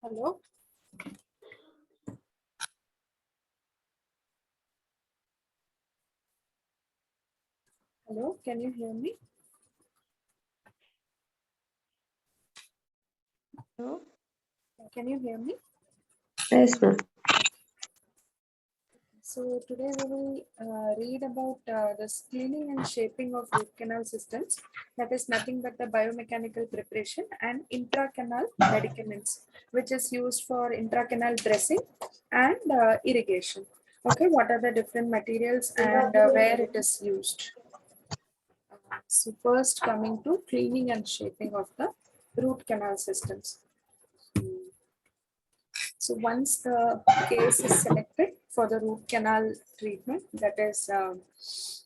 Hello. Hello, can you hear me? Hello? Can you hear me? Yes, ma'am. So today we will read about the cleaning and shaping of root canal systems. That is nothing but the biomechanical preparation and intracanal medicaments, which is used for intracanal dressing and irrigation. Okay, what are the different materials and where it is used? So first coming to cleaning and shaping of the root canal systems. So once the case is selected for the root canal treatment, that is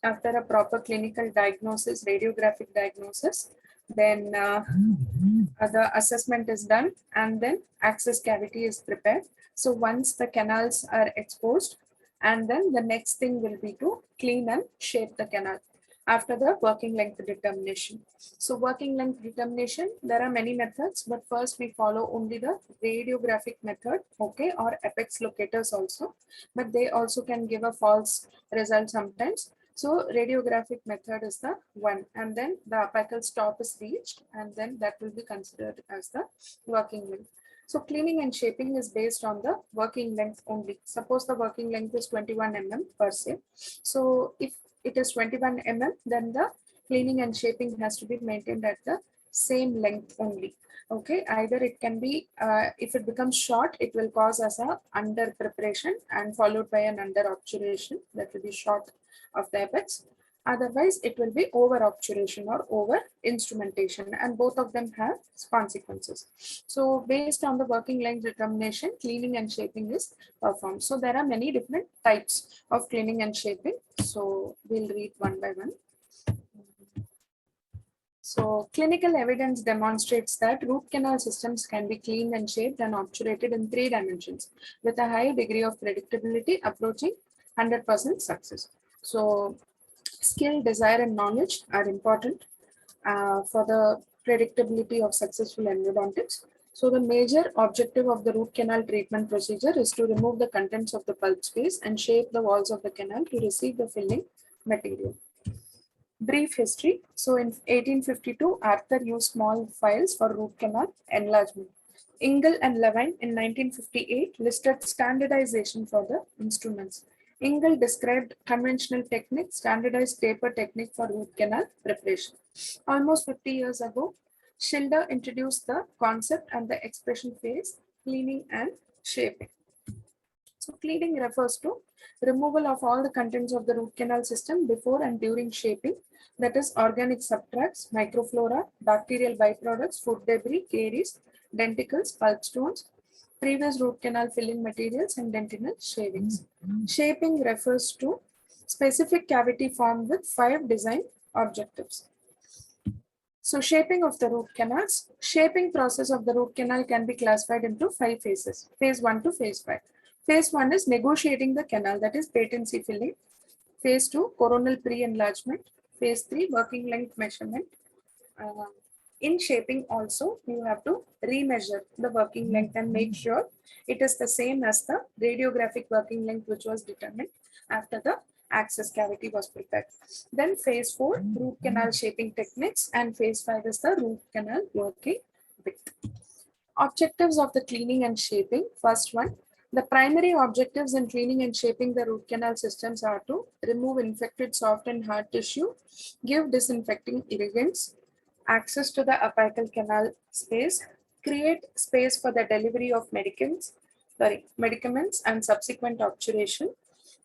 after a proper clinical diagnosis, radiographic diagnosis, then the assessment is done and then access cavity is prepared. So once the canals are exposed, and then the next thing will be to clean and shape the canal after the working length determination. So working length determination, there are many methods, but first we follow only the radiographic method, okay, or apex locators also, but they also can give a false result sometimes. So radiographic method is the one, and then the apical stop is reached, and then that will be considered as the working length. So cleaning and shaping is based on the working length only. Suppose the working length is 21 mm per se. So if it is 21 mm, then the cleaning and shaping has to be maintained at the same length only. Okay, either it can be, if it becomes short, it will cause as a under preparation and followed by an under obturation, that will be short of the apex. Otherwise, it will be over obturation or over instrumentation, and both of them have consequences. So based on the working length determination, cleaning and shaping is performed. So there are many different types of cleaning and shaping. So we'll read one by one. So clinical evidence demonstrates that root canal systems can be cleaned and shaped and obturated in 3 dimensions with a high degree of predictability approaching 100% success. So skill, desire, and knowledge are important for the predictability of successful endodontics. So the major objective of the root canal treatment procedure is to remove the contents of the pulp space and shape the walls of the canal to receive the filling material. Brief history. So in 1852, Arthur used small files for root canal enlargement. Ingle and Levine in 1958 listed standardization for the instruments. Ingle described conventional technique, standardized taper technique for root canal preparation. Almost 50 years ago, Schilder introduced the concept and the expression phase, cleaning and shaping. So cleaning refers to removal of all the contents of the root canal system before and during shaping, that is organic subtracts, microflora, bacterial byproducts, food debris, caries, denticles, pulp stones, previous root canal filling materials, and dentinal shavings. Shaping refers to specific cavity formed with 5 design objectives. So shaping of the root canals. Shaping process of the root canal can be classified into 5 phases. Phase 1 to phase 5. Phase 1 is negotiating the canal, that is patency filling. Phase 2, coronal pre-enlargement. Phase 3, working length measurement. In shaping also, you have to remeasure the working length and make sure it is the same as the radiographic working length which was determined after the access cavity was prepared. Then phase 4, root canal shaping techniques, and phase 5 is the root canal working width. Objectives of the cleaning and shaping. First one, the primary objectives in cleaning and shaping the root canal systems are to remove infected soft and hard tissue, give disinfecting irrigants, access to the apical canal space, create space for the delivery of medicaments and subsequent obturation,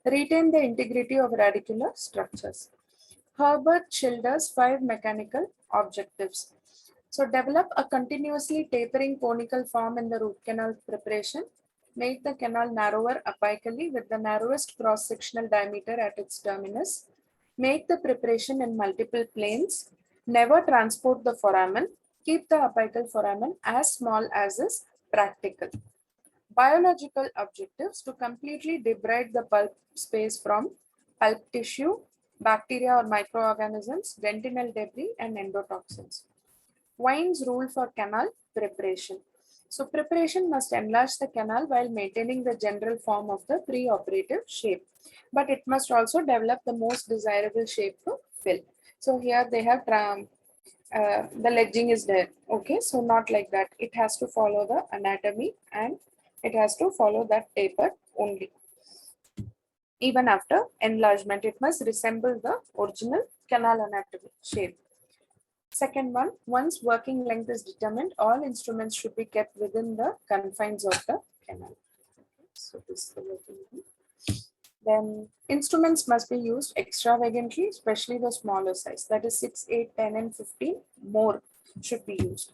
retain the integrity of radicular structures. Herbert Schilder's 5 mechanical objectives. So develop a continuously tapering conical form in the root canal preparation. Make the canal narrower apically with the narrowest cross-sectional diameter at its terminus. Make the preparation in multiple planes. Never transport the foramen. Keep the apical foramen as small as is practical. Biological objectives: to completely debride the pulp space from pulp tissue, bacteria or microorganisms, dentinal debris, and endotoxins. Wine's rule for canal preparation. So preparation must enlarge the canal while maintaining the general form of the preoperative shape, but it must also develop the most desirable shape to fill. So here they have the ledging is there. Okay, so not like that. It has to follow the anatomy and it has to follow that taper only. Even after enlargement, it must resemble the original canal anatomy shape. Second one, once working length is determined, all instruments should be kept within the confines of the canal. So this is the working length. Then instruments must be used extravagantly, especially the smaller size, that is 6, 8, 10, and 15 more should be used.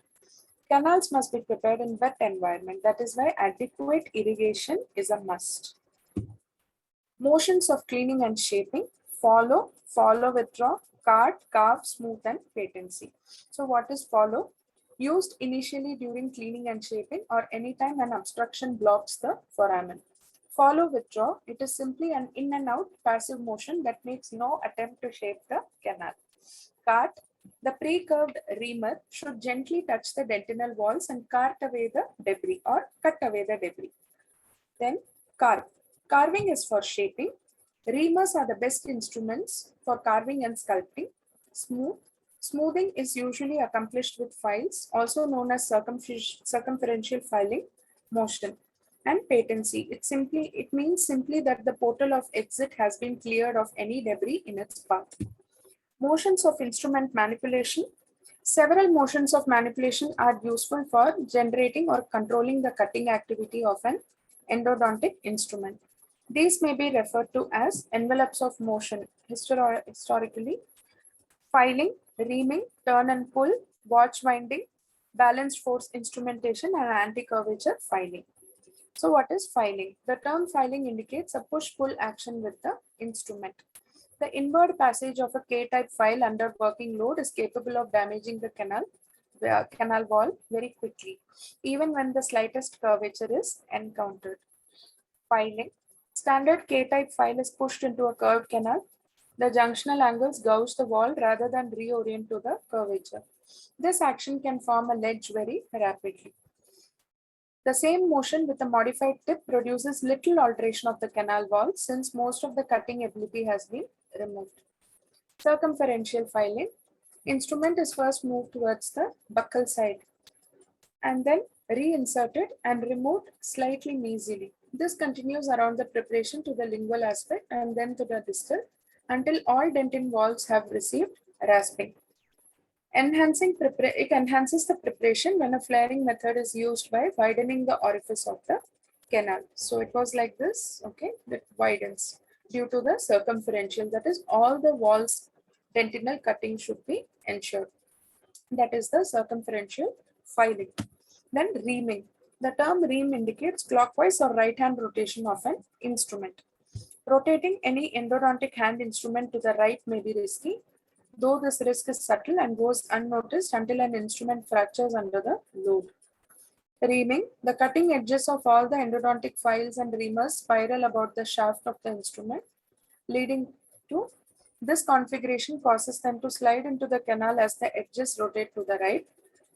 Canals must be prepared in wet environment. That is why adequate irrigation is a must. Motions of cleaning and shaping: follow, withdraw, cart, carve, smooth, and patency. So what is follow? Used initially during cleaning and shaping or anytime an obstruction blocks the foramen. Follow, withdraw: it is simply an in and out passive motion that makes no attempt to shape the canal. Cart: the pre-curved reamer should gently touch the dentinal walls and cart away the debris or cut away the debris. Then carve. Carving is for shaping. Reamers are the best instruments for carving and sculpting. Smooth. Smoothing is usually accomplished with files, also known as circumferential filing motion. And patency. It means simply that the portal of exit has been cleared of any debris in its path. Motions of instrument manipulation. Several motions of manipulation are useful for generating or controlling the cutting activity of an endodontic instrument. These may be referred to as envelopes of motion historically: filing, reaming, turn and pull, watch winding, balanced force instrumentation, and anti-curvature filing. So what is filing? The term filing indicates a push-pull action with the instrument. The inward passage of a K-type file under working load is capable of damaging the canal wall very quickly, even when the slightest curvature is encountered. Filing. Standard K-type file is pushed into a curved canal. The junctional angles gouge the wall rather than reorient to the curvature. This action can form a ledge very rapidly. The same motion with a modified tip produces little alteration of the canal wall since most of the cutting ability has been removed. Circumferential filing. Instrument is first moved towards the buccal side and then reinserted and removed slightly nasally. This continues around the preparation to the lingual aspect and then to the distal until all dentin walls have received rasping. It enhances the preparation when a flaring method is used by widening the orifice of the canal. So it was like this, okay, that widens due to the circumferential, that is all the walls dentinal cutting should be ensured. That is the circumferential filing. Then reaming. The term ream indicates clockwise or right hand rotation of an instrument. Rotating any endodontic hand instrument to the right may be risky, though this risk is subtle and goes unnoticed until an instrument fractures under the load. Reaming. The cutting edges of all the endodontic files and reamers spiral about the shaft of the instrument, leading to this configuration causes them to slide into the canal as the edges rotate to the right.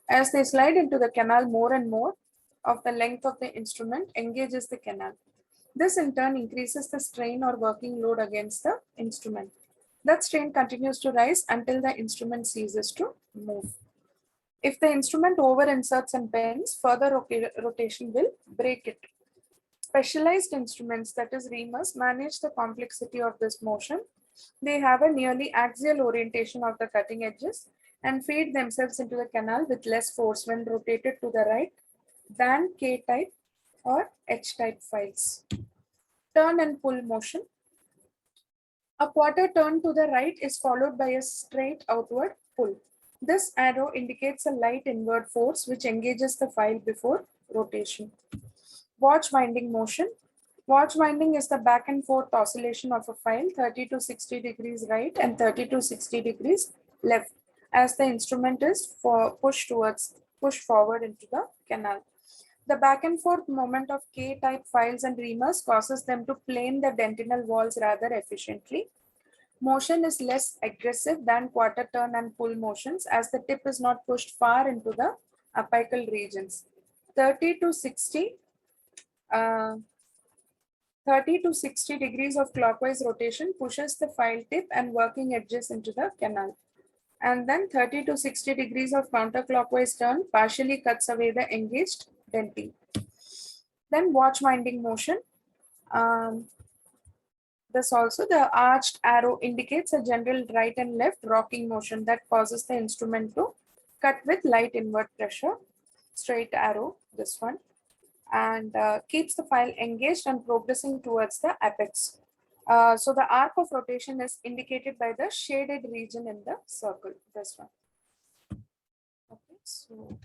As they slide into the canal, more and more of the length of the instrument engages the canal. This in turn increases the strain or working load against the instrument. That strain continues to rise until the instrument ceases to move. If the instrument over inserts and bends, further rotation will break it. Specialized instruments, that is reamers, manage the complexity of this motion. They have a nearly axial orientation of the cutting edges and feed themselves into the canal with less force when rotated to the right than K-type or H-type files. Turn and pull motion. A quarter turn to the right is followed by a straight outward pull. This arrow indicates a light inward force which engages the file before rotation. Watch winding motion. Watch winding is the back and forth oscillation of a file 30 to 60 degrees right and 30 to 60 degrees left as the instrument is pushed forward into the canal. The back and forth movement of K-type files and reamers causes them to plane the dentinal walls rather efficiently. Motion is less aggressive than quarter turn and pull motions as the tip is not pushed far into the apical regions. 30 to 60 uh, 30 to 60 degrees of clockwise rotation pushes the file tip and working edges into the canal. And then 30 to 60 degrees of counterclockwise turn partially cuts away the engaged dentin. Then watch winding motion. This also, the arched arrow indicates a general right and left rocking motion that causes the instrument to cut with light inward pressure. Straight arrow, this one, and keeps the file engaged and progressing towards the apex. So the arc of rotation is indicated by the shaded region in the circle, this one. Okay, so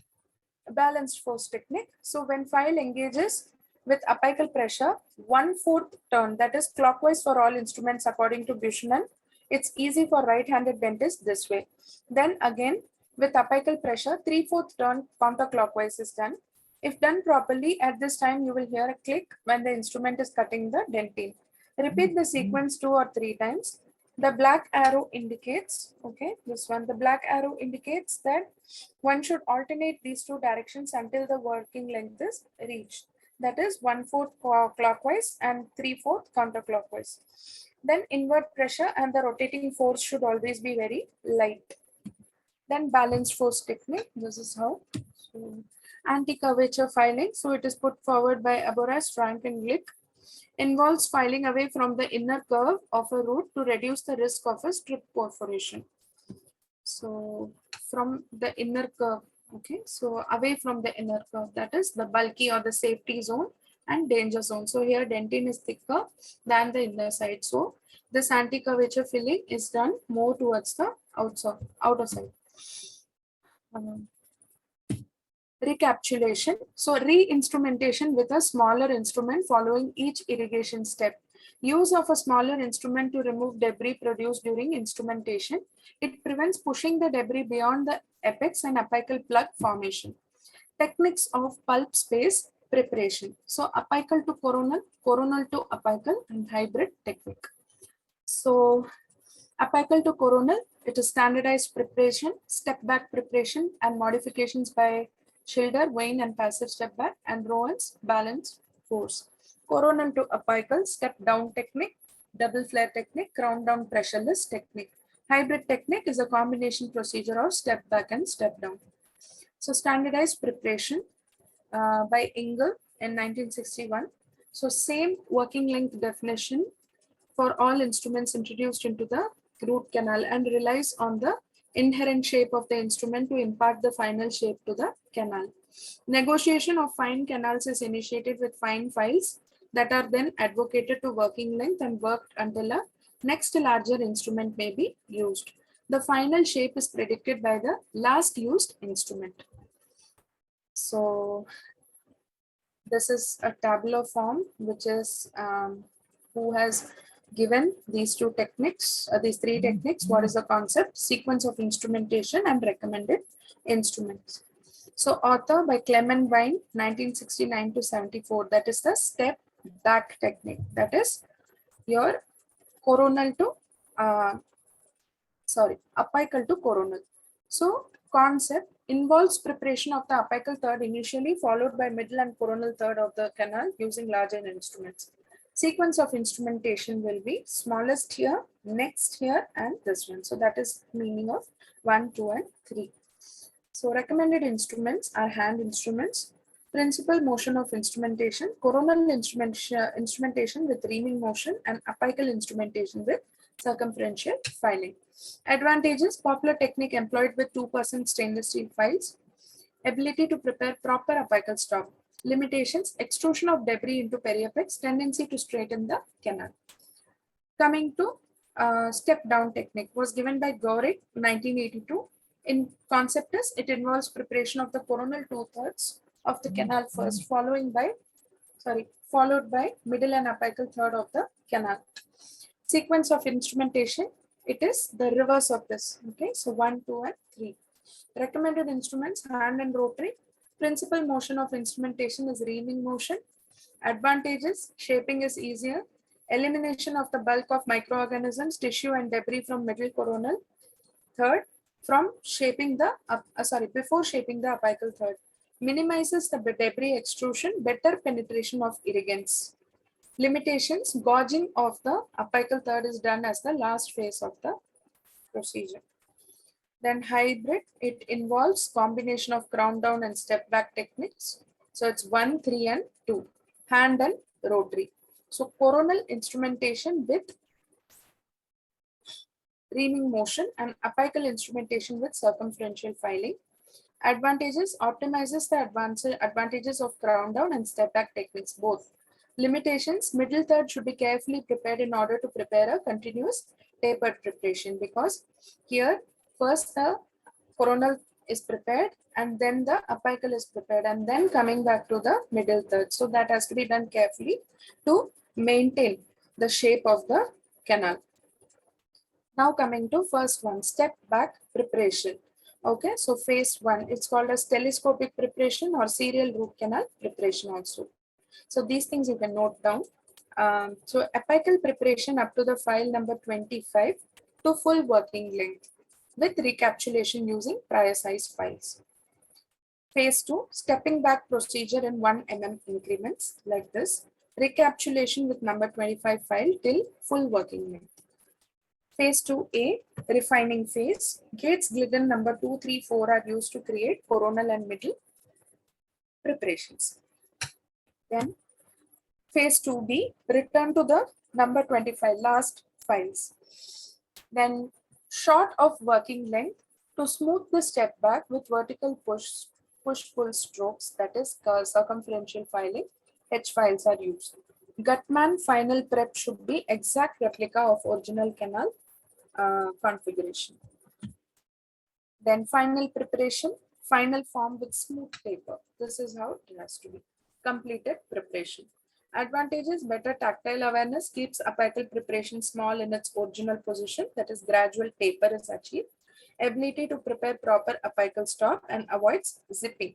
balanced force technique. So when file engages with apical pressure, 1/4 turn, that is clockwise for all instruments according to Buchanan. It's easy for right-handed dentists this way. Then again, with apical pressure, 3/4 turn counterclockwise is done. If done properly, at this time, you will hear a click when the instrument is cutting the dentine. Repeat the sequence 2 or 3 times. The black arrow indicates, okay, this one, the black arrow indicates that one should alternate these two directions until the working length is reached. That is 1/4 clockwise and 3/4 counterclockwise. Then inward pressure and the rotating force should always be very light. Then balanced force technique. This is how. So, anti-curvature filing. So it is put forward by Aboras, Frank, and Glick. Involves filing away from the inner curve of a root to reduce the risk of a strip perforation. So from the inner curve, okay, so away from the inner curve, that is the bulky or the safety zone and danger zone. So here dentine is thicker than the inner side. So this anti-curvature filling is done more towards the outer side. Recapitulation. So re-instrumentation with a smaller instrument following each irrigation step. Use of a smaller instrument to remove debris produced during instrumentation. It prevents pushing the debris beyond the apex and apical plug formation. Techniques of pulp space preparation. So apical to coronal, coronal to apical, and hybrid technique. So apical to coronal, it is standardized preparation, step back preparation, and modifications by Schilder, Wayne, and passive step back, and Rowan's balanced force. Coronal to apical, step down technique, double flare technique, crown down pressureless technique. Hybrid technique is a combination procedure of step back and step down. So standardized preparation by Engel in 1961. So same working length definition for all instruments introduced into the root canal and relies on the inherent shape of the instrument to impart the final shape to the canal. Negotiation of fine canals is initiated with fine files that are then advocated to working length and worked until a next larger instrument may be used. The final shape is predicted by the last used instrument. So this is a tabular form, which is who has given these two techniques, these three techniques. What is the concept, sequence of instrumentation, and recommended instruments. So author by Clement Wine, 1969 to 74. That is the step back technique. That is your coronal to, apical to coronal. So concept involves preparation of the apical third initially, followed by middle and coronal third of the canal using larger instruments. Sequence of instrumentation will be smallest here, next here, and this one. So that is meaning of 1, 2, and 3. So recommended instruments are hand instruments, principal motion of instrumentation, coronal instrumentation with reaming motion, and apical instrumentation with circumferential filing. Advantages: popular technique employed with 2% stainless steel files. Ability to prepare proper apical stop. Limitations: extrusion of debris into periapex, tendency to straighten the canal. Coming to step down technique was given by Gorick, 1982. In concept is it involves preparation of the coronal 2/3 of the canal first, followed by middle and apical third of the canal. Sequence of instrumentation, it is the reverse of this. Okay, so 1, 2, and 3. Recommended instruments, hand and rotary. Principal motion of instrumentation is reaming motion. Advantages: shaping is easier. Elimination of the bulk of microorganisms, tissue, and debris from middle coronal third from shaping the before shaping the apical third. minimizes the debris extrusion, better penetration of irrigants. Limitations, gauging of the apical third is done as the last phase of the procedure. Then hybrid, it involves combination of crown down and step back techniques. So it's 1, 3 and 2, hand and rotary. So coronal instrumentation with reaming motion and apical instrumentation with circumferential filing. Advantages, optimizes the advantages of crown down and step back techniques both. Limitations, middle third should be carefully prepared in order to prepare a continuous tapered preparation, because here first the coronal is prepared and then the apical is prepared and then coming back to the middle third. So that has to be done carefully to maintain the shape of the canal. Now coming to first one, step back preparation. Okay, so phase 1, it's called as telescopic preparation or serial root canal preparation also. So these things you can note down. So apical preparation up to the file number 25 to full working length with recapitulation using prior size files. Phase 2, stepping back procedure in 1 mm increments like this. Recapitulation with number 25 file till full working length. Phase 2A, refining phase. Gates Glidden number 2, 3, 4 are used to create coronal and middle preparations. Then phase 2B, return to the number 25 last files. Then short of working length to smooth the step back with vertical push-pull strokes, that is circumferential filing, H files are used. Gutman final prep should be exact replica of original canal configuration. Then final preparation, final form with smooth taper. This is how it has to be. Completed preparation. Advantages, better tactile awareness, keeps apical preparation small in its original position, that is gradual taper is achieved. Ability to prepare proper apical stop and avoids zipping.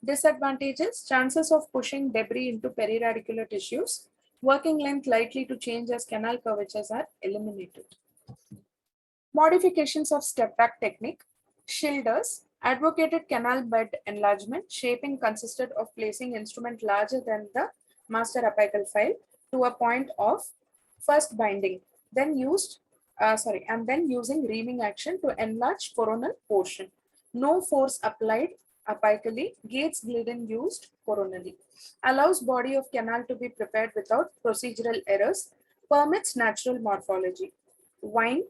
Disadvantages, chances of pushing debris into periradicular tissues. Working length likely to change as canal curvatures are eliminated. Modifications of step back technique. Schilder's advocated canal bed enlargement. Shaping consisted of placing instrument larger than the master apical file to a point of first binding, then using reaming action to enlarge coronal portion. No force applied apically. Gates Glidden used coronally. Allows body of canal to be prepared without procedural errors. Permits natural morphology. Wine,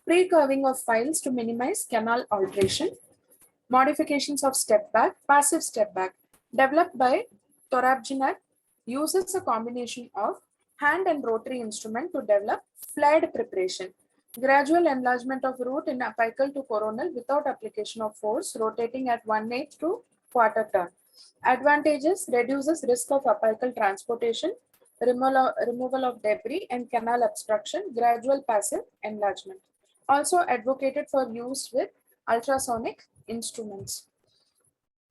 pre-curving of files to minimize canal alteration. Modifications of step back, passive step back, developed by Torabjinak, uses a combination of hand and rotary instrument to develop flared preparation. Gradual enlargement of root in apical to coronal without application of force, rotating at 1/8 to quarter turn. Advantages, reduces risk of apical transportation, removal of debris and canal obstruction, gradual passive enlargement. Also advocated for use with ultrasonic instruments.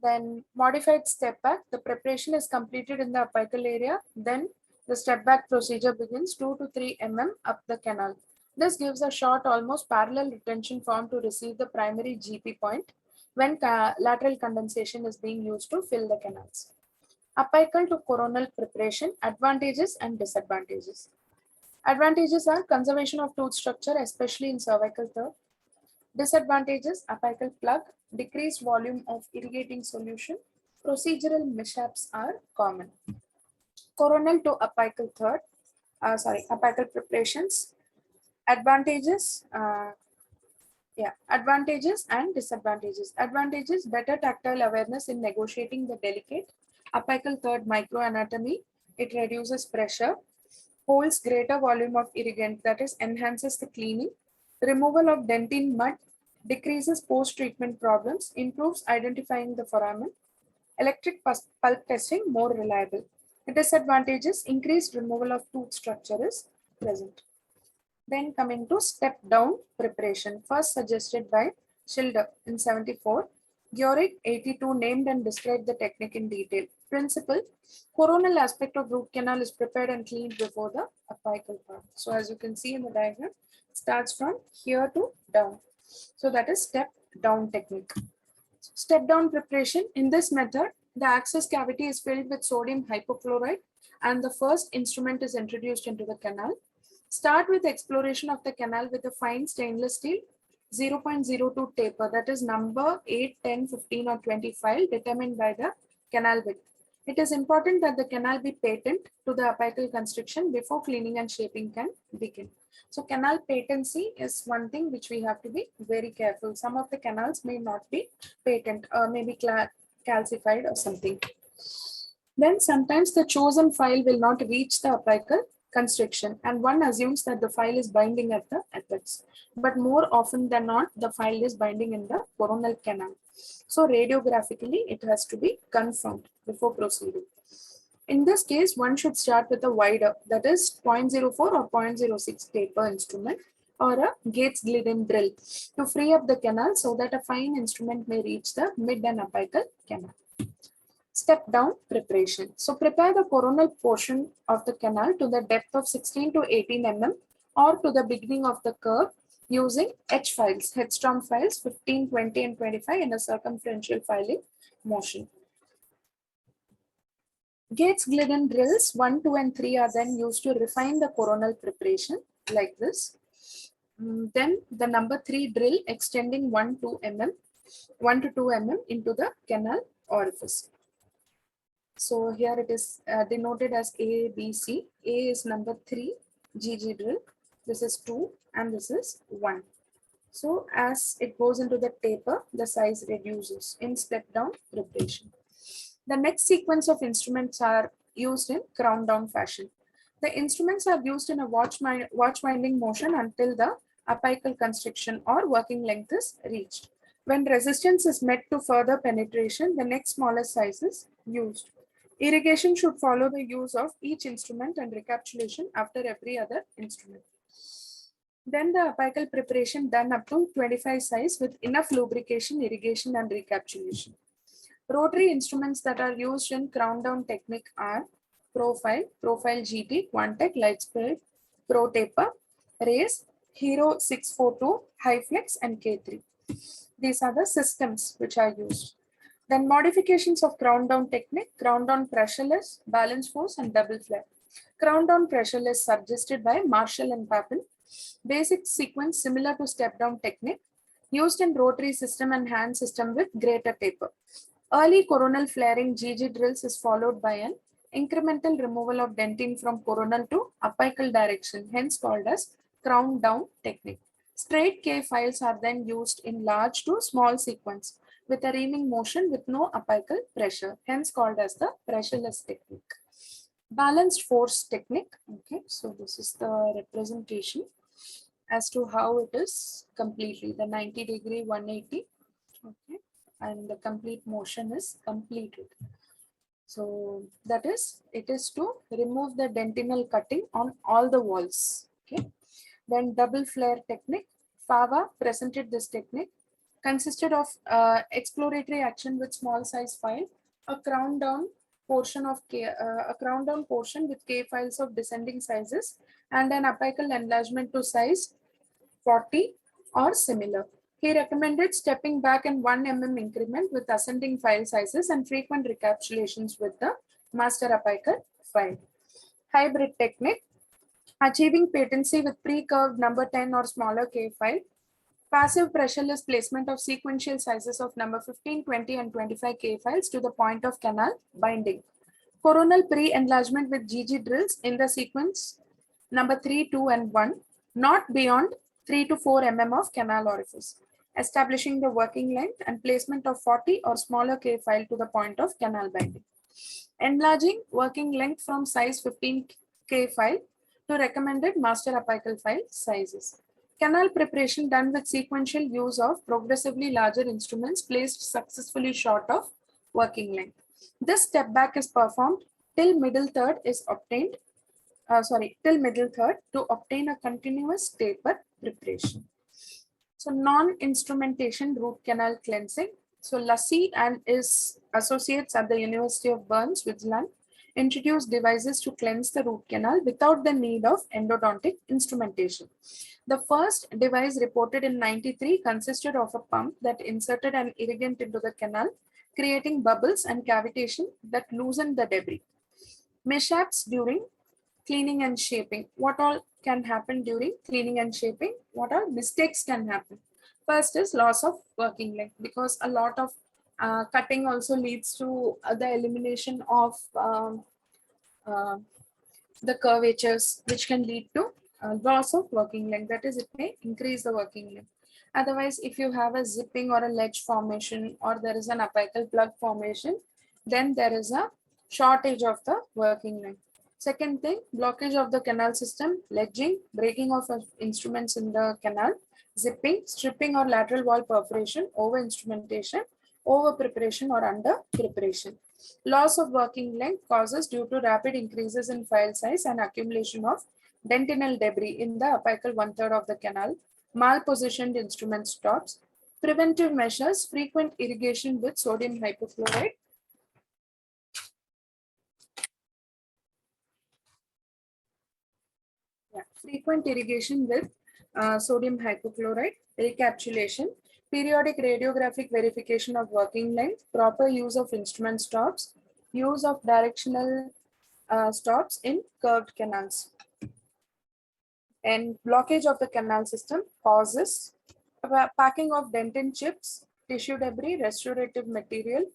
Then modified step back, the preparation is completed in the apical area. Then the step back procedure begins 2 to 3 mm up the canal. This gives a short, almost parallel retention form to receive the primary GP point when lateral condensation is being used to fill the canals. Apical to coronal preparation, advantages and disadvantages. Advantages are conservation of tooth structure, especially in cervical third. Disadvantages, apical plug, decreased volume of irrigating solution. Procedural mishaps are common. Coronal to apical third, apical preparations. Advantages, advantages and disadvantages. Advantages, better tactile awareness in negotiating the delicate apical third microanatomy. It reduces pressure, holds greater volume of irrigant, that is enhances the cleaning, removal of dentine mud, decreases post-treatment problems, improves identifying the foramen, electric pulp testing more reliable. The disadvantages, increased removal of tooth structure is present. Then coming to step down preparation, first suggested by Schilder in 74. Georg 82 named and described the technique in detail. Principle, coronal aspect of root canal is prepared and cleaned before the apical part. So as you can see in the diagram, it starts from here to down. So that is step down technique. Step down preparation. In this method, the access cavity is filled with sodium hypochlorite and the first instrument is introduced into the canal. Start with exploration of the canal with a fine stainless steel 0.02 taper, that is number 8, 10, 15 or 25 determined by the canal width. It is important that the canal be patent to the apical constriction before cleaning and shaping can begin. So canal patency is one thing which we have to be very careful. Some of the canals may not be patent or maybe calcified or something. Then sometimes the chosen file will not reach the apical constriction and one assumes that the file is binding at the apex. But more often than not, the file is binding in the coronal canal. So radiographically, it has to be confirmed before proceeding. In this case, one should start with a wider, that is 0.04 or 0.06 taper instrument or a Gates Glidden drill to free up the canal so that a fine instrument may reach the mid and apical canal. Step down preparation. So prepare the coronal portion of the canal to the depth of 16 to 18 mm or to the beginning of the curve using H files, headstrong files 15, 20 and 25 in a circumferential filing motion. Gates Glidden drills 1, 2 and 3 are then used to refine the coronal preparation like this. Then the number 3 drill extending 1 to 2 mm into the canal orifice. So here it is denoted as A, B, C. A is number 3 GG drill. This is 2 and this is 1. So as it goes into the taper, the size reduces in step down preparation. The next sequence of instruments are used in crown down fashion. The instruments are used in a watch winding motion until the apical constriction or working length is reached. When resistance is met to further penetration, the next smaller size is used. Irrigation should follow the use of each instrument and recapitulation after every other instrument. Then the apical preparation done up to 25 size with enough lubrication, irrigation and recapitulation. Rotary instruments that are used in crown down technique are Profile, Profile GT, Quantec, Lightspeed, Pro Taper, Race, Hero 642, Highflex and K3. These are the systems which are used. Then modifications of crown down technique, crown down pressureless, balance force and double flare. Crown down pressureless suggested by Marshall and Papin. Basic sequence similar to step down technique, used in rotary system and hand system with greater taper. Early coronal flaring GG drills is followed by an incremental removal of dentine from coronal to apical direction, hence called as crown down technique. Straight K files are then used in large to small sequence with a reaming motion with no apical pressure, hence called as the pressureless technique. Balanced force technique. Okay, so this is the representation as to how it is completely, the 90 degree 180. Okay, and the complete motion is completed. So that is, it is to remove the dentinal cutting on all the walls. Okay, then double flare technique. Fava presented this technique, consisted of exploratory action with small size file, a crown down portion of a crown down portion with K files of descending sizes, and an apical enlargement to size 40 or similar. He recommended stepping back in 1 mm increment with ascending file sizes and frequent recapitulations with the master apical file. Hybrid technique, achieving patency with pre-curved number 10 or smaller K file. Passive pressureless placement of sequential sizes of number 15, 20 and 25 K files to the point of canal binding. Coronal pre-enlargement with GG drills in the sequence number 3, 2 and 1, not beyond 3 to 4 mm of canal orifice. Establishing the working length and placement of 40 or smaller K file to the point of canal binding. Enlarging working length from size 15 K file to recommended master apical file sizes. Canal preparation done with sequential use of progressively larger instruments placed successfully short of working length. This step back is performed till middle third is obtained, till middle third to obtain a continuous taper preparation. So non-instrumentation root canal cleansing. So Lassie and his associates at the University of Bern, Switzerland, introduce devices to cleanse the root canal without the need of endodontic instrumentation. The first device reported in 93 consisted of a pump that inserted an irrigant into the canal, creating bubbles and cavitation that loosened the debris. Mishaps during cleaning and shaping. What all can happen during cleaning and shaping? What all mistakes can happen? First is loss of working length, because a lot of cutting also leads to the elimination of uh, the curvatures, which can lead to loss of working length. That is, it may increase the working length. Otherwise, if you have a zipping or a ledge formation, or there is an apical plug formation, then there is a shortage of the working length. Second thing, blockage of the canal system, ledging, breaking of instruments in the canal, zipping, stripping or lateral wall perforation, over instrumentation, over preparation or under preparation. Loss of working length causes due to rapid increases in file size and accumulation of dentinal debris in the apical 1/3 of the canal, malpositioned instrument stops. Preventive measures, frequent irrigation with sodium hypochlorite, frequent irrigation with sodium hypochlorite, recapitulation, periodic radiographic verification of working length, proper use of instrument stops, use of directional stops in curved canals. And blockage of the canal system causes packing of dentin chips, tissue debris, restorative material,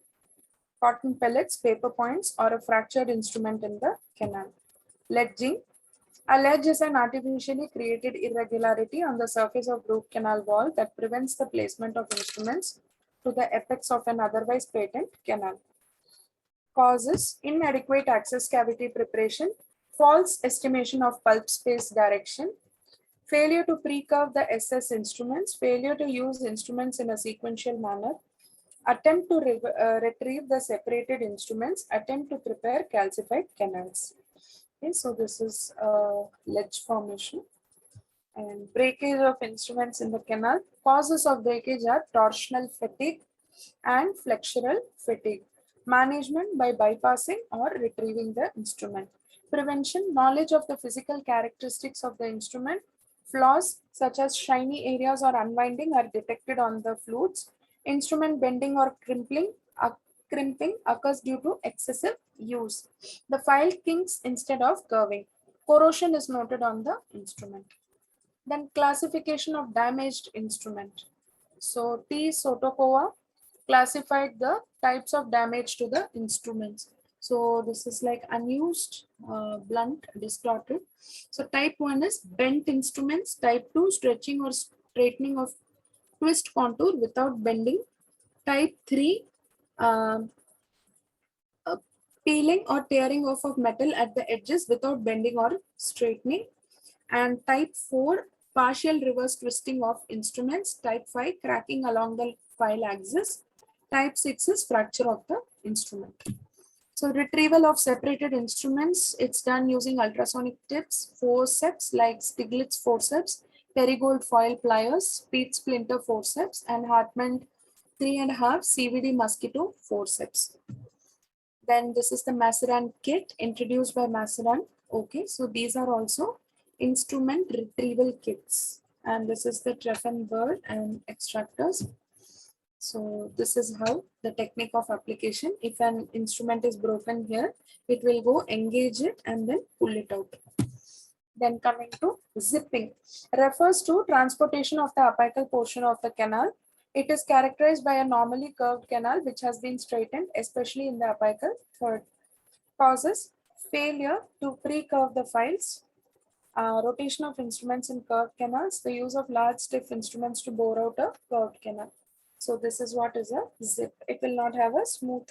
cotton pellets, paper points, or a fractured instrument in the canal. Ledging. A ledge is an artificially created irregularity on the surface of root canal wall that prevents the placement of instruments to the apex of an otherwise patent canal. Causes: inadequate access cavity preparation, false estimation of pulp space direction, failure to pre-curve the SS instruments, failure to use instruments in a sequential manner, attempt to retrieve the separated instruments, attempt to prepare calcified canals. Okay, so this is ledge formation. And breakage of instruments in the canal. Causes of breakage are torsional fatigue and flexural fatigue. Management by bypassing or retrieving the instrument. Prevention: knowledge of the physical characteristics of the instrument. Flaws such as shiny areas or unwinding are detected on the flutes. Instrument bending or crimping occurs due to excessive use. The file kinks instead of curving. Corrosion is noted on the instrument. Then classification of damaged instrument. So T. Sotokova classified the types of damage to the instruments. So this is like unused, blunt, distorted. So type 1 is bent instruments. Type 2, stretching or straightening of twist contour without bending. Type 3, uh, peeling or tearing off of metal at the edges without bending or straightening. And type 4, partial reverse twisting of instruments. Type 5, cracking along the file axis. Type 6 is fracture of the instrument. So retrieval of separated instruments, it's done using ultrasonic tips, forceps like Stiglitz forceps, Perigold foil pliers, Pete splinter forceps, and Hartmann 3.5 CVD mosquito forceps. Then this is the Maceran kit introduced by Maceran. Okay, so these are also instrument retrieval kits. And this is the Treffen bird and extractors. So this is how the technique of application. If an instrument is broken here, it will go engage it and then pull it out. Then coming to zipping, refers to transportation of the apical portion of the canal. It is characterized by a normally curved canal which has been straightened, especially in the apical third. Causes: failure to pre-curve the files, rotation of instruments in curved canals, the use of large stiff instruments to bore out a curved canal. So this is what is a zip. It will not have a smooth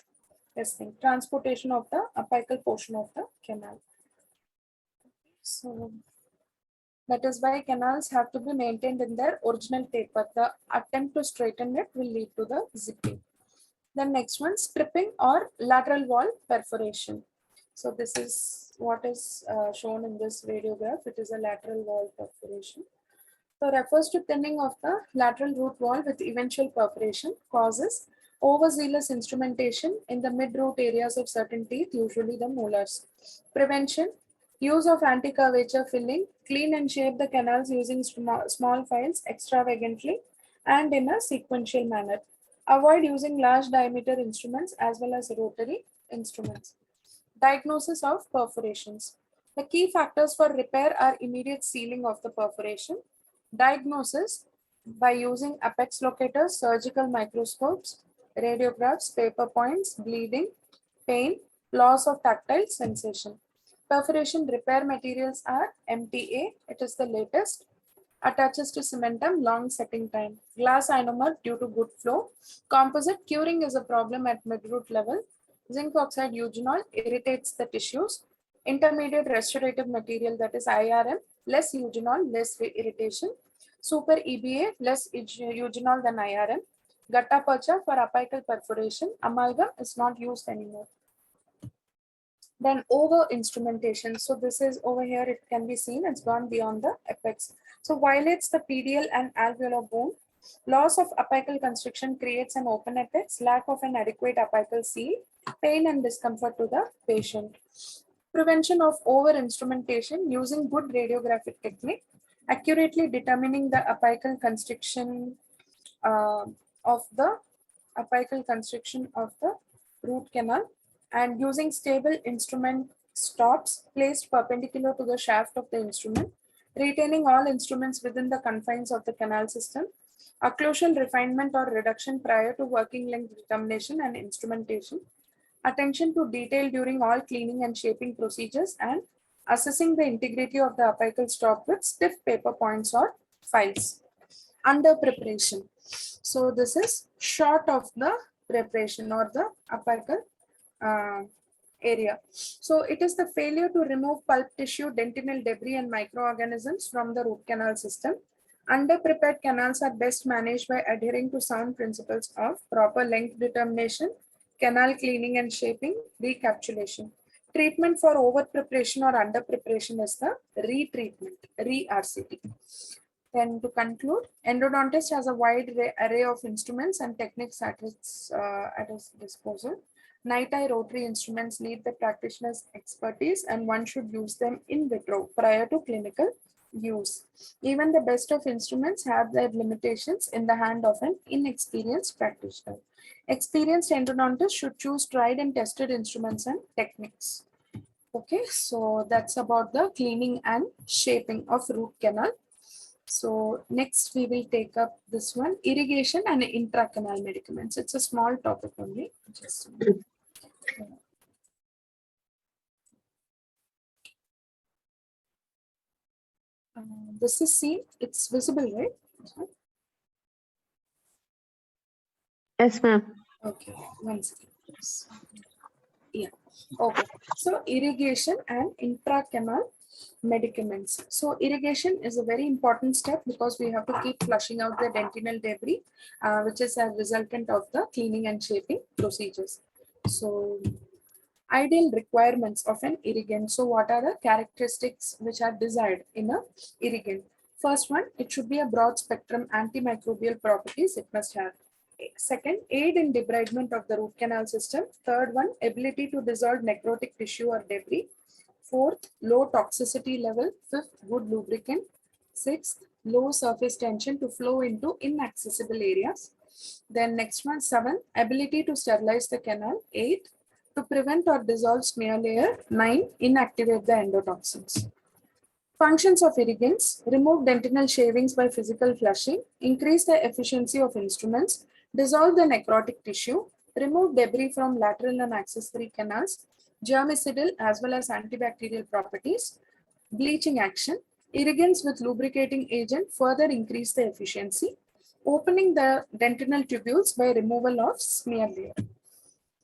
testing. Transportation of the apical portion of the canal. So that is why canals have to be maintained in their original taper. The attempt to straighten it will lead to the zipping. The next one, stripping or lateral wall perforation. So this is what is shown in this radiograph. It is a lateral wall perforation. So refers to thinning of the lateral root wall with eventual perforation. Causes: Overzealous instrumentation in the mid-root areas of certain teeth, usually the molars. Prevention, use of anti-curvature filling, clean and shape the canals using small files extravagantly and in a sequential manner. Avoid using large diameter instruments as well as rotary instruments. Diagnosis of perforations. The key factors for repair are immediate sealing of the perforation. Diagnosis by using apex locators, surgical microscopes, radiographs, paper points, bleeding, pain, loss of tactile sensation. Perforation repair materials are MTA, it is the latest, attaches to cementum, long setting time. Glass ionomer due to good flow. Composite curing is a problem at mid-root level. Zinc oxide eugenol irritates the tissues. Intermediate restorative material, that is IRM, less eugenol, less irritation. Super EBA, less eugenol than IRM. Gutta percha for apical perforation. Amalgam is not used anymore. Then over instrumentation. So this is over here, it can be seen, it's gone beyond the apex. So violates the PDL and alveolar bone. Loss of apical constriction creates an open apex, lack of an adequate apical seal, pain and discomfort to the patient. Prevention of over instrumentation using good radiographic technique, accurately determining the apical constriction of the root canal, and using stable instrument stops placed perpendicular to the shaft of the instrument, retaining all instruments within the confines of the canal system, occlusal refinement or reduction prior to working length determination and instrumentation, attention to detail during all cleaning and shaping procedures, and assessing the integrity of the apical stop with stiff paper points or files. Under preparation. So this is short of the preparation or the apical area. So it is the failure to remove pulp tissue, dentinal debris and microorganisms from the root canal system. Under-prepared canals are best managed by adhering to sound principles of proper length determination, canal cleaning and shaping, recapsulation. Treatment for over-preparation or under-preparation is the retreatment, re-RCT. Then to conclude, endodontist has a wide array of instruments and techniques at its disposal. Night-eye rotary instruments need the practitioner's expertise, and one should use them in vitro prior to clinical use. Even the best of instruments have their limitations in the hand of an inexperienced practitioner. Experienced endodontists should choose tried and tested instruments and techniques. Okay, so that's about the cleaning and shaping of root canal. So next we will take up this one, irrigation and intracanal medicaments. It's a small topic only. Just this is seen, it's visible, right? Yes, ma'am. Okay, one second. Yeah, okay. So irrigation and intracanal medicaments. So irrigation is a very important step because we have to keep flushing out the dentinal debris, which is a resultant of the cleaning and shaping procedures. So ideal requirements of an irrigant. So what are the characteristics which are desired in a irrigant? First one, it should be a broad spectrum antimicrobial properties it must have. Second, aid in debridement of the root canal system. Third one, ability to dissolve necrotic tissue or debris. Fourth, low toxicity level. Fifth, good lubricant. Sixth, low surface tension to flow into inaccessible areas. Then next one, 7, ability to sterilize the canal. 8, to prevent or dissolve smear layer. 9, inactivate the endotoxins. Functions of irrigants: remove dentinal shavings by physical flushing, increase the efficiency of instruments, dissolve the necrotic tissue, remove debris from lateral and accessory canals, germicidal as well as antibacterial properties, bleaching action. Irrigants with lubricating agent further increase the efficiency, opening the dentinal tubules by removal of smear layer.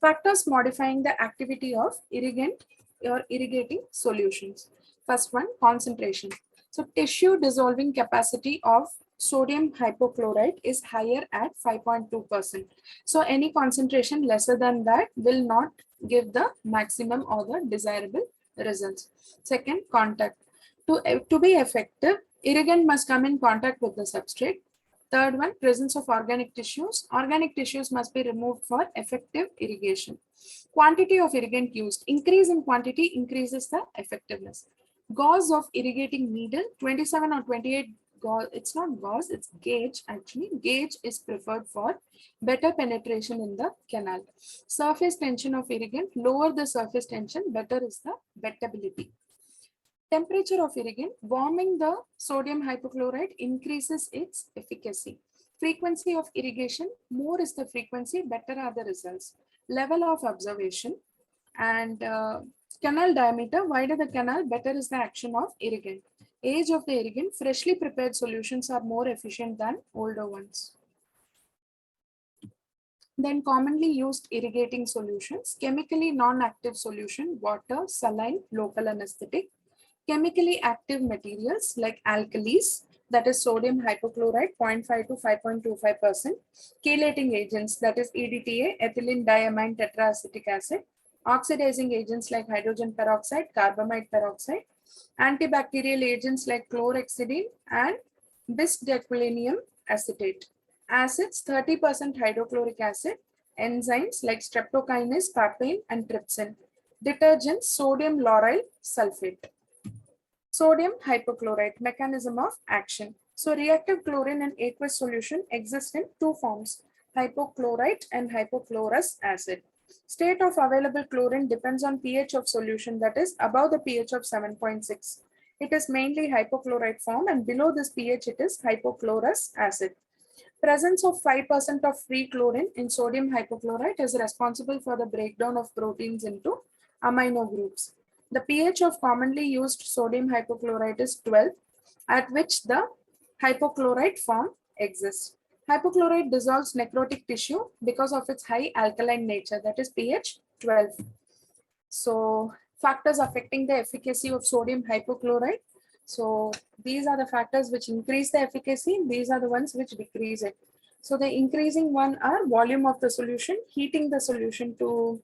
Factors modifying the activity of irrigant or irrigating solutions. First one, concentration. So tissue dissolving capacity of sodium hypochlorite is higher at 5.2%. So any concentration lesser than that will not give the maximum or the desirable results. Second, contact. To be effective, irrigant must come in contact with the substrate. Third one, presence of organic tissues. Organic tissues must be removed for effective irrigation. Quantity of irrigant used. Increase in quantity increases the effectiveness. Gauze of irrigating needle, 27 or 28 gauze. It's not gauze, it's gauge actually. Gauge is preferred for better penetration in the canal. Surface tension of irrigant, lower the surface tension, better is the wettability. Temperature of irrigant, warming the sodium hypochlorite increases its efficacy. Frequency of irrigation, more is the frequency, better are the results. Level of observation and canal diameter, wider the canal, better is the action of irrigant. Age of the irrigant, freshly prepared solutions are more efficient than older ones. Then commonly used irrigating solutions, chemically non-active solution, water, saline, local anesthetic. Chemically active materials like alkalis, that is sodium hypochlorite 0.5 to 5.25%, chelating agents, that is EDTA, ethylene diamine tetraacetic acid, oxidizing agents like hydrogen peroxide, carbamide peroxide, antibacterial agents like chlorhexidine and bisdequalinium acetate, acids 30% hydrochloric acid, enzymes like streptokinase, papain, and trypsin, detergents sodium lauryl sulfate. Sodium hypochlorite, mechanism of action. So reactive chlorine in aqueous solution exists in two forms, hypochlorite and hypochlorous acid. State of available chlorine depends on pH of solution, that is above the pH of 7.6. It is mainly hypochlorite form, and below this pH it is hypochlorous acid. Presence of 5% of free chlorine in sodium hypochlorite is responsible for the breakdown of proteins into amino groups. The pH of commonly used sodium hypochlorite is 12, at which the hypochlorite form exists. Hypochlorite dissolves necrotic tissue because of its high alkaline nature, that is pH 12. So factors affecting the efficacy of sodium hypochlorite. So these are the factors which increase the efficacy. These are the ones which decrease it. So the increasing one are volume of the solution, heating the solution to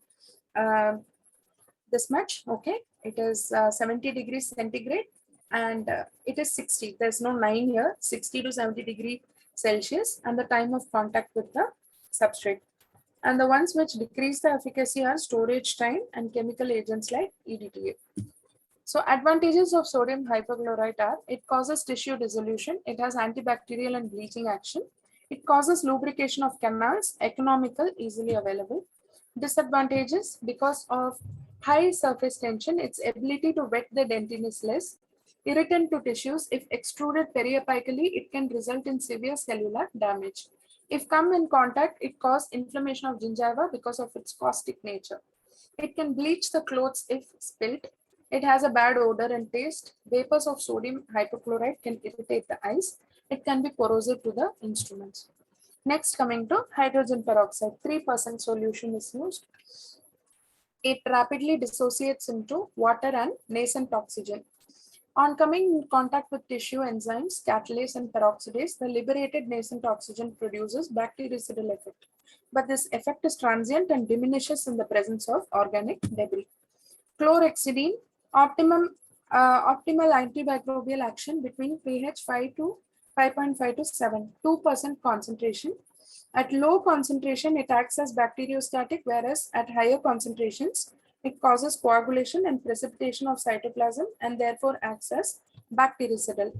this much. Okay, it is 70 degrees centigrade and it is 60. There's no 9 here, 60 to 70 degree Celsius, and the time of contact with the substrate. And the ones which decrease the efficacy are storage time and chemical agents like EDTA. So advantages of sodium hypochlorite are, it causes tissue dissolution, it has antibacterial and bleaching action, it causes lubrication of canals, economical, easily available. Disadvantages, because of high surface tension, its ability to wet the dentin is less. Irritant to tissues, if extruded periapically, it can result in severe cellular damage. If come in contact, it causes inflammation of gingiva because of its caustic nature. It can bleach the clothes if spilt. It has a bad odor and taste. Vapors of sodium hypochlorite can irritate the eyes. It can be corrosive to the instruments. Next, coming to hydrogen peroxide, 3% solution is used. It rapidly dissociates into water and nascent oxygen. On coming in contact with tissue enzymes, catalase and peroxidase, the liberated nascent oxygen produces bactericidal effect. But this effect is transient and diminishes in the presence of organic debris. Chlorhexidine, optimal antimicrobial action between pH 5 to 5.5 to 7, 2% concentration. At low concentration, it acts as bacteriostatic, whereas at higher concentrations, it causes coagulation and precipitation of cytoplasm and therefore acts as bactericidal.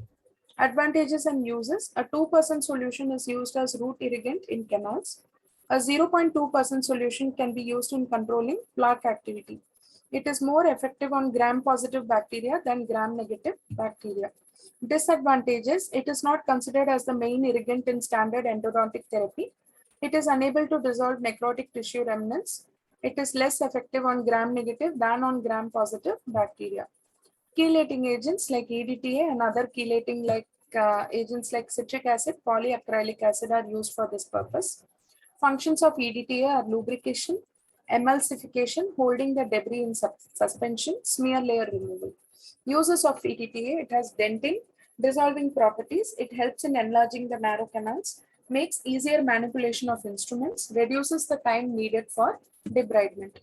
Advantages and uses, a 2% solution is used as root irrigant in canals. A 0.2% solution can be used in controlling plaque activity. It is more effective on gram-positive bacteria than gram-negative bacteria. Disadvantages, it is not considered as the main irrigant in standard endodontic therapy. It is unable to dissolve necrotic tissue remnants. It is less effective on gram-negative than on gram-positive bacteria. Chelating agents like EDTA and other chelating like agents like citric acid, polyacrylic acid are used for this purpose. Functions of EDTA are lubrication, emulsification, holding the debris in suspension, smear layer removal. Uses of EDTA, it has dentin, dissolving properties, it helps in enlarging the narrow canals, makes easier manipulation of instruments, reduces the time needed for debridement.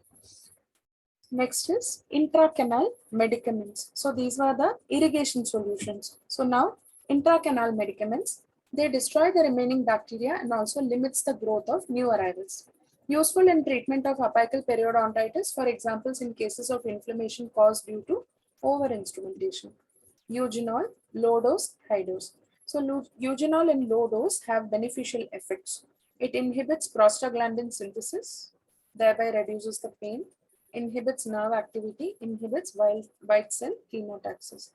Next is intracanal medicaments. So these were the irrigation solutions. So now intracanal medicaments. They destroy the remaining bacteria and also limits the growth of new arrivals. Useful in treatment of apical periodontitis, for examples in cases of inflammation caused due to over-instrumentation. Eugenol, low dose, high dose. So eugenol in low dose have beneficial effects. It inhibits prostaglandin synthesis, thereby reduces the pain, inhibits nerve activity, inhibits white cell chemotaxis.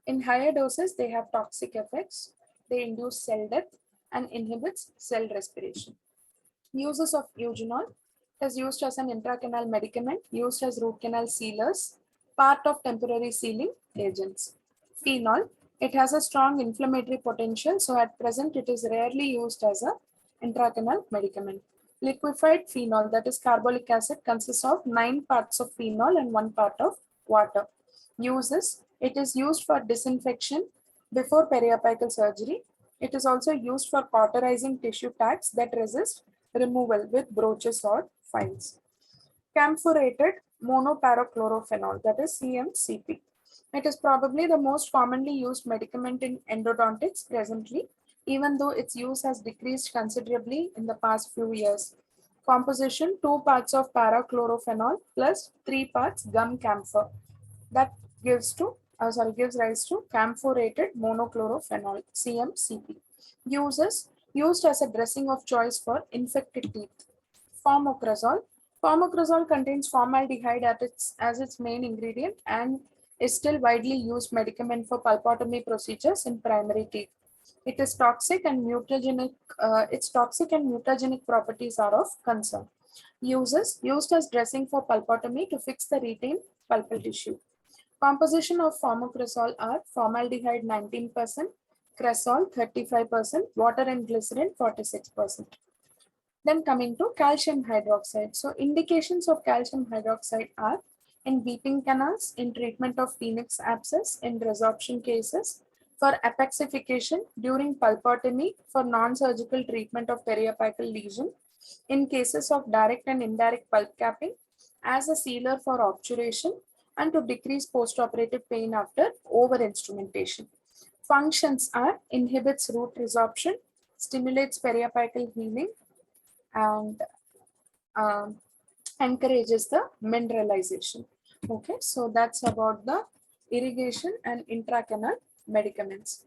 In higher doses, they have toxic effects. They induce cell death and inhibits cell respiration. Uses of eugenol is used as an intracanal medicament, used as root canal sealers, part of temporary sealing agents. Phenol, it has a strong inflammatory potential, so at present it is rarely used as a intracanal medicament. Liquefied phenol, that is carbolic acid, consists of 9 parts of phenol and 1 part of water. Uses, it is used for disinfection before periapical surgery. It is also used for cauterizing tissue tags that resist removal with broaches or files. Camphorated monoparochlorophenol, that is CMCP. It is probably the most commonly used medicament in endodontics presently, even though its use has decreased considerably in the past few years. Composition: 2 parts of parachlorophenol plus 3 parts gum camphor. That gives rise to camphorated monochlorophenol, CMCP. Uses: used as a dressing of choice for infected teeth. Formocrazole. Formocrazole contains formaldehyde as its main ingredient and is still widely used medicament for pulpotomy procedures in primary teeth. It is toxic and mutagenic. Its toxic and mutagenic properties are of concern. Uses: used as dressing for pulpotomy to fix the retained pulpal tissue. Composition of formocrazole are formaldehyde 19%, cresol 35%, water and glycerin 46%. Then coming to calcium hydroxide. So indications of calcium hydroxide are in weeping canals, in treatment of phoenix abscess, in resorption cases, for apexification during pulpotomy, for non-surgical treatment of periapical lesion, in cases of direct and indirect pulp capping, as a sealer for obturation, and to decrease postoperative pain after over-instrumentation. Functions are inhibits root resorption, stimulates periapical healing, and um, encourages the mineralization. Okay, so that's about the irrigation and intracanal medicaments.